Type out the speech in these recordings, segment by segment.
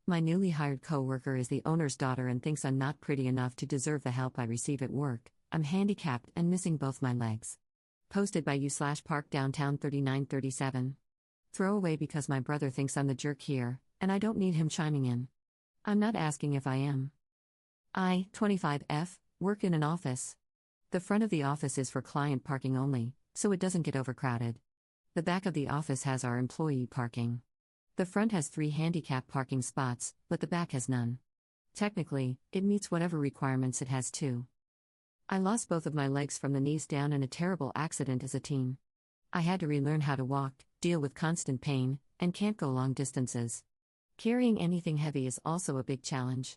My newly hired coworker is the owner's daughter and thinks I'm not pretty enough to deserve the help I receive at work. I'm handicapped and missing both my legs. Posted by you/Park Downtown 3937. Throwaway because my brother thinks I'm the jerk here, and I don't need him chiming in. I'm not asking if I am. I, 25F, work in an office. The front of the office is for client parking only, so it doesn't get overcrowded. The back of the office has our employee parking. The front has 3 handicap parking spots, but the back has none. Technically, it meets whatever requirements it has too. I lost both of my legs from the knees down in a terrible accident as a teen. I had to relearn how to walk, deal with constant pain, and can't go long distances. Carrying anything heavy is also a big challenge.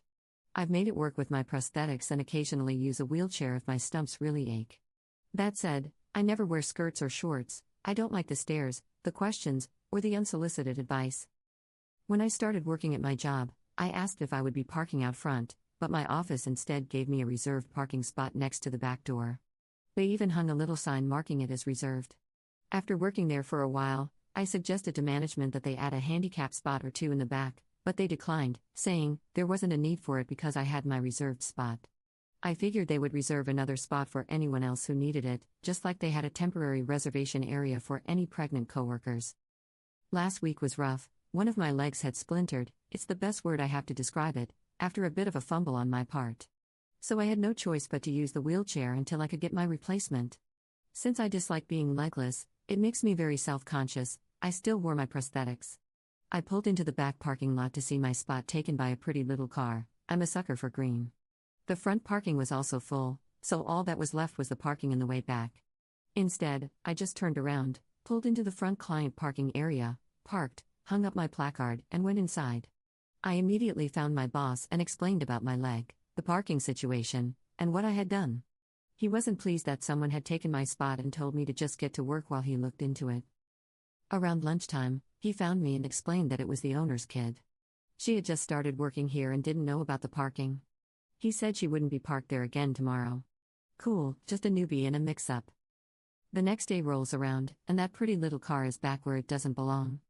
I've made it work with my prosthetics and occasionally use a wheelchair if my stumps really ache. That said, I never wear skirts or shorts. I don't like the stares, the questions, or the unsolicited advice. When I started working at my job, I asked if I would be parking out front, but my office instead gave me a reserved parking spot next to the back door. They even hung a little sign marking it as reserved. After working there for a while, I suggested to management that they add a handicap spot or 2 in the back, but they declined, saying there wasn't a need for it because I had my reserved spot. I figured they would reserve another spot for anyone else who needed it, just like they had a temporary reservation area for any pregnant coworkers. Last week was rough. One of my legs had splintered, it's the best word I have to describe it, after a bit of a fumble on my part. So I had no choice but to use the wheelchair until I could get my replacement. Since I dislike being legless, it makes me very self-conscious. I still wore my prosthetics. I pulled into the back parking lot to see my spot taken by a pretty little car. I'm a sucker for green. The front parking was also full, so all that was left was the parking in the way back. Instead, I just turned around, pulled into the front client parking area, parked, hung up my placard, and went inside. I immediately found my boss and explained about my leg, the parking situation, and what I had done. He wasn't pleased that someone had taken my spot and told me to just get to work while he looked into it. Around lunchtime, he found me and explained that it was the owner's kid. She had just started working here and didn't know about the parking. He said she wouldn't be parked there again tomorrow. Cool, just a newbie in a mix-up. The next day rolls around, and that pretty little car is back where it doesn't belong.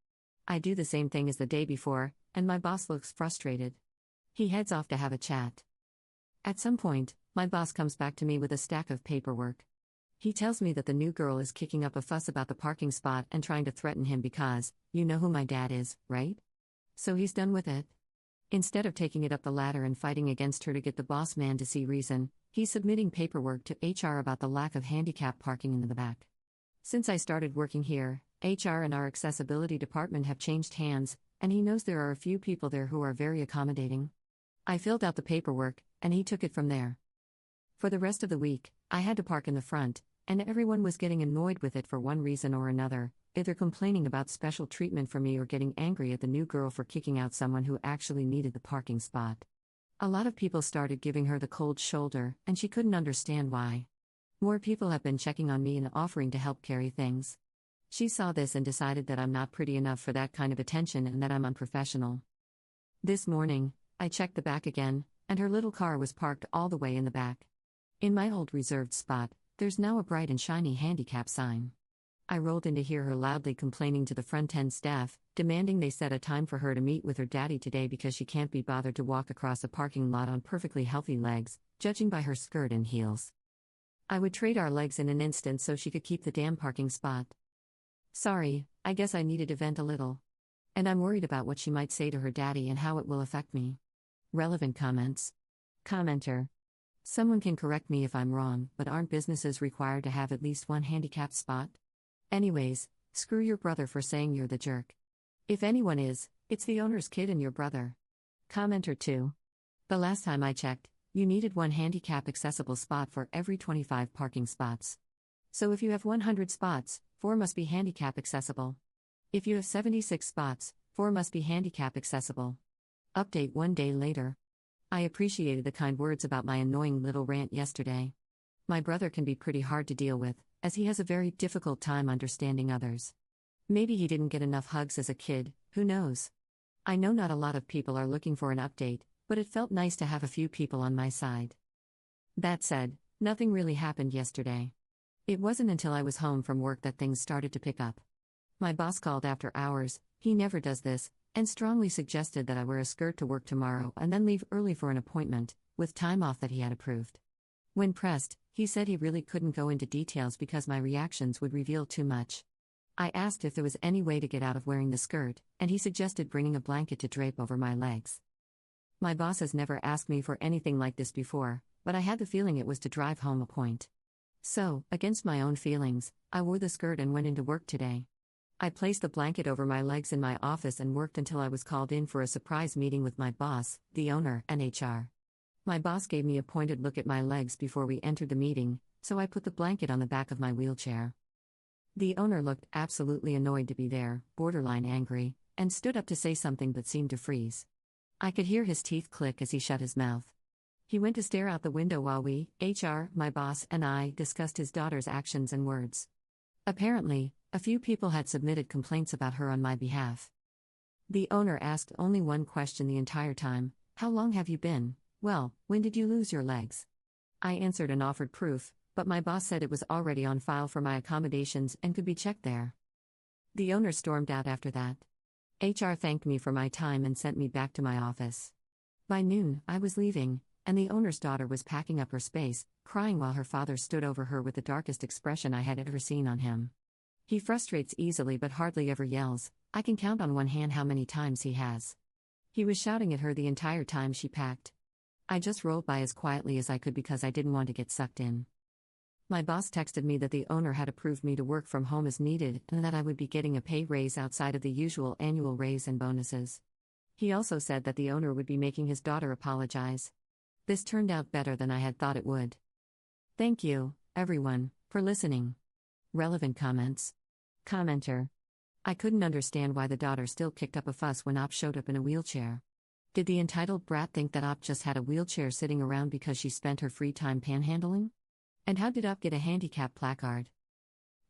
I do the same thing as the day before, and my boss looks frustrated. He heads off to have a chat. At some point, my boss comes back to me with a stack of paperwork. He tells me that the new girl is kicking up a fuss about the parking spot and trying to threaten him because, you know who my dad is, right? So he's done with it. Instead of taking it up the ladder and fighting against her to get the boss man to see reason, he's submitting paperwork to HR about the lack of handicap parking in the back. Since I started working here, HR and our accessibility department have changed hands, and he knows there are a few people there who are very accommodating. I filled out the paperwork, and he took it from there. For the rest of the week, I had to park in the front, and everyone was getting annoyed with it for one reason or another, either complaining about special treatment for me or getting angry at the new girl for kicking out someone who actually needed the parking spot. A lot of people started giving her the cold shoulder, and she couldn't understand why. More people have been checking on me and offering to help carry things. She saw this and decided that I'm not pretty enough for that kind of attention and that I'm unprofessional. This morning, I checked the back again, and her little car was parked all the way in the back. In my old reserved spot, there's now a bright and shiny handicap sign. I rolled in to hear her loudly complaining to the front-end staff, demanding they set a time for her to meet with her daddy today because she can't be bothered to walk across a parking lot on perfectly healthy legs, judging by her skirt and heels. I would trade our legs in an instant so she could keep the damn parking spot. Sorry, I guess I needed to vent a little. And I'm worried about what she might say to her daddy and how it will affect me. Relevant comments. Commenter. Someone can correct me if I'm wrong, but aren't businesses required to have at least one handicapped spot? Anyways, screw your brother for saying you're the jerk. If anyone is, it's the owner's kid and your brother. Commenter 2. The last time I checked, you needed one handicap accessible spot for every 25 parking spots. So if you have 100 spots, 4 must be handicap accessible. If you have 76 spots, 4 must be handicap accessible. Update 1 day later. I appreciated the kind words about my annoying little rant yesterday. My brother can be pretty hard to deal with, as he has a very difficult time understanding others. Maybe he didn't get enough hugs as a kid, who knows? I know not a lot of people are looking for an update, but it felt nice to have a few people on my side. That said, nothing really happened yesterday. It wasn't until I was home from work that things started to pick up. My boss called after hours. He never does this, and strongly suggested that I wear a skirt to work tomorrow and then leave early for an appointment, with time off that he had approved. When pressed, he said he really couldn't go into details because my reactions would reveal too much. I asked if there was any way to get out of wearing the skirt, and he suggested bringing a blanket to drape over my legs. My boss has never asked me for anything like this before, but I had the feeling it was to drive home a point. So, against my own feelings, I wore the skirt and went into work today. I placed the blanket over my legs in my office and worked until I was called in for a surprise meeting with my boss, the owner, and HR. My boss gave me a pointed look at my legs before we entered the meeting, so I put the blanket on the back of my wheelchair. The owner looked absolutely annoyed to be there, borderline angry, and stood up to say something but seemed to freeze. I could hear his teeth click as he shut his mouth. He went to stare out the window while we, HR, my boss, and I discussed his daughter's actions and words. Apparently, a few people had submitted complaints about her on my behalf. The owner asked only one question the entire time: "How long have you been? Well, when did you lose your legs?" I answered and offered proof, but my boss said it was already on file for my accommodations and could be checked there. The owner stormed out after that. HR thanked me for my time and sent me back to my office. By noon, I was leaving, and the owner's daughter was packing up her space, crying while her father stood over her with the darkest expression I had ever seen on him. He frustrates easily but hardly ever yells. I can count on one hand how many times he has. He was shouting at her the entire time she packed. I just rolled by as quietly as I could because I didn't want to get sucked in. My boss texted me that the owner had approved me to work from home as needed and that I would be getting a pay raise outside of the usual annual raise and bonuses. He also said that the owner would be making his daughter apologize. This turned out better than I had thought it would. Thank you, everyone, for listening. Relevant comments. Commenter. I couldn't understand why the daughter still kicked up a fuss when Op showed up in a wheelchair. Did the entitled brat think that Op just had a wheelchair sitting around because she spent her free time panhandling? And how did Op get a handicap placard?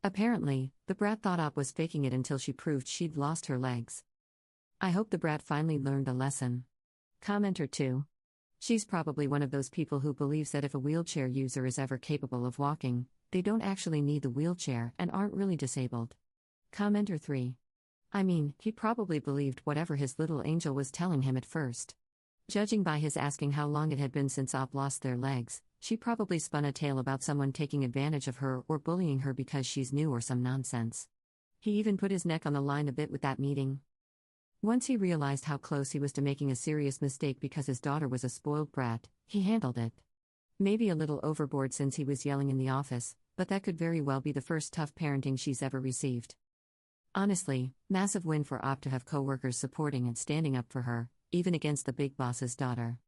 Apparently, the brat thought Op was faking it until she proved she'd lost her legs. I hope the brat finally learned a lesson. Commenter 2. She's probably one of those people who believes that if a wheelchair user is ever capable of walking, they don't actually need the wheelchair and aren't really disabled. Commenter 3. I mean, he probably believed whatever his little angel was telling him at first. Judging by his asking how long it had been since Op lost their legs, she probably spun a tale about someone taking advantage of her or bullying her because she's new or some nonsense. He even put his neck on the line a bit with that meeting. Once he realized how close he was to making a serious mistake because his daughter was a spoiled brat, he handled it. Maybe a little overboard since he was yelling in the office, but that could very well be the first tough parenting she's ever received. Honestly, massive win for Op to have coworkers supporting and standing up for her, even against the big boss's daughter.